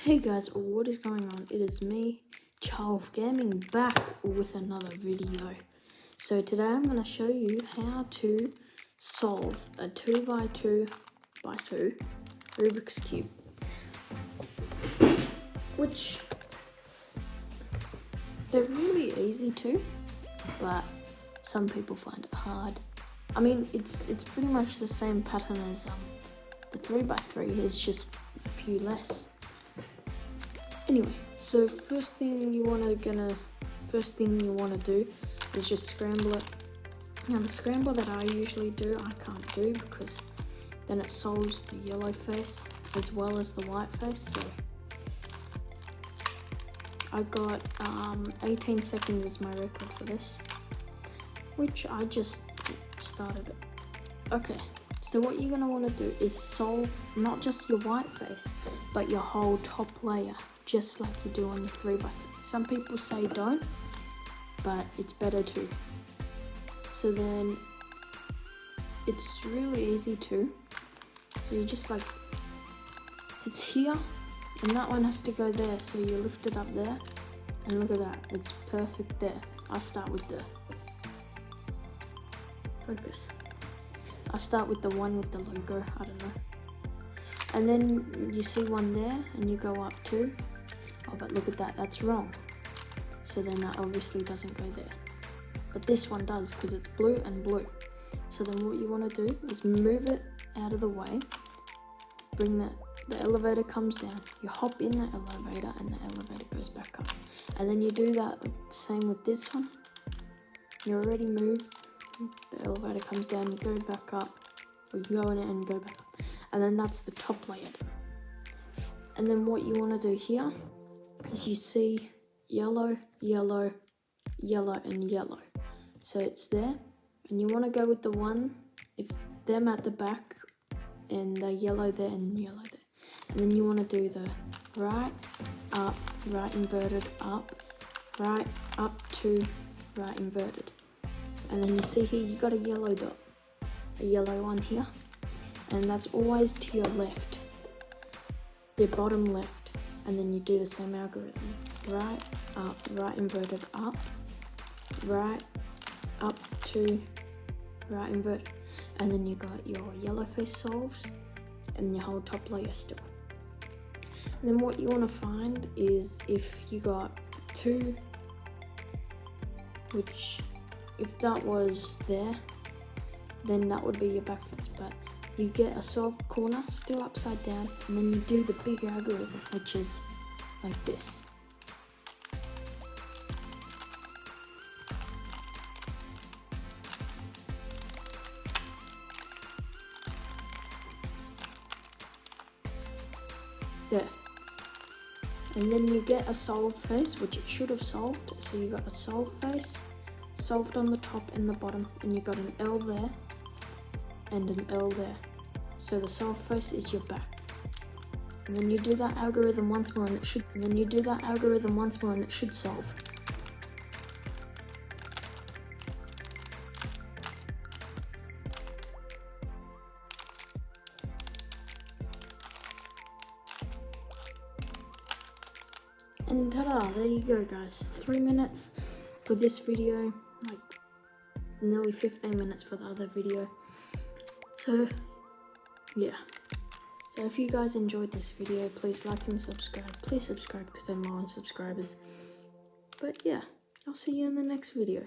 Hey guys, what is going on? It is me, Charles Gaming, back with another video. So today I'm going to show you how to solve a 2x2x2 Rubik's Cube, which they're really easy to, but some people find it hard. I mean, it's pretty much the same pattern as the 3x3, it's just a few less. Anyway, so first thing you want to do is just scramble it. Now the scramble that I usually do, I can't do because then it solves the yellow face as well as the white face. So I got 18 seconds is my record for this, which I just started it. Okay, so what you're gonna want to do is solve not just your white face, but your whole top layer, just like you do on the 3x3. Some people say don't, but it's better to. So then it's really easy to. So you just like, it's here, and that one has to go there. So you lift it up there, and look at that, it's perfect there. I'll start with the focus. I'll start with the one with the logo, I don't know. And then you see one there, and you go up two. Oh, but look at that, that's wrong. So then that obviously doesn't go there. But this one does, because it's blue and blue. So then what you want to do is move it out of the way. Bring the elevator comes down. You hop in the elevator, and the elevator goes back up. And then you do that same with this one. You already moved. The elevator comes down, you go back up, or you go in it and go back up. And then that's the top layer. And then what you want to do here is you see yellow, yellow, yellow, and yellow. So it's there, and you want to go with the one, if them at the back, and the yellow there and yellow there. And then you want to do the right, up, right inverted, up, right, up, two, right inverted. And then you see here, you got a yellow dot, a yellow one here, and that's always to your left, the bottom left. And then you do the same algorithm, right, up, right inverted, up, right, up, two, right inverted. And then you got your yellow face solved, and your whole top layer still. And then what you want to find is if you got two, which if that was there, then that would be your back face. But you get a soft corner still upside down, and then you do the big algorithm, which is like this. There. And then you get a solved face, which it should have solved. So you got a solved face, solved on the top and the bottom, and you got an L there and an L there. So the solved face is your back. And then you do that algorithm once more, and it should solve. And ta-da, there you go guys. 3 minutes for this video, like nearly 15 minutes for the other video. So yeah. So if you guys enjoyed this video, please like and subscribe. Please subscribe because I'm low on subscribers. But yeah, I'll see you in the next video.